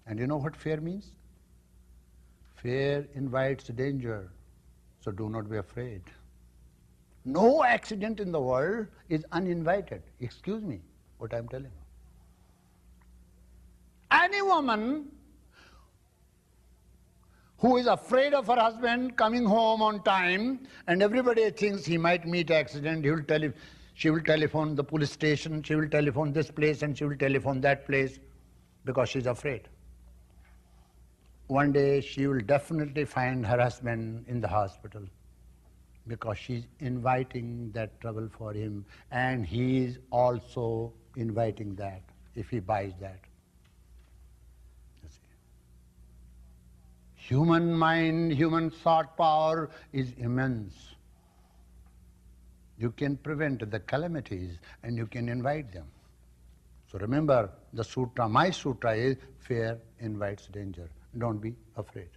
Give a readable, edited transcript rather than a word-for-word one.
And you know what fear means? Fear invites danger, so do not be afraid. No accident in the world is uninvited. Excuse me, what I'm telling you. Any woman who is afraid of her husband coming home on time, and everybody thinks he might meet accident, she will telephone the police station, she will telephone this place, and she will telephone that place, because she's afraid. One day she will definitely find her husband in the hospital, because she's inviting that trouble for him, and he is also inviting that if he buys that. You see. Human mind, human thought power is immense. You can prevent the calamities and you can invite them. So remember, the sutra, my sutra is fear invites danger. Don't be afraid.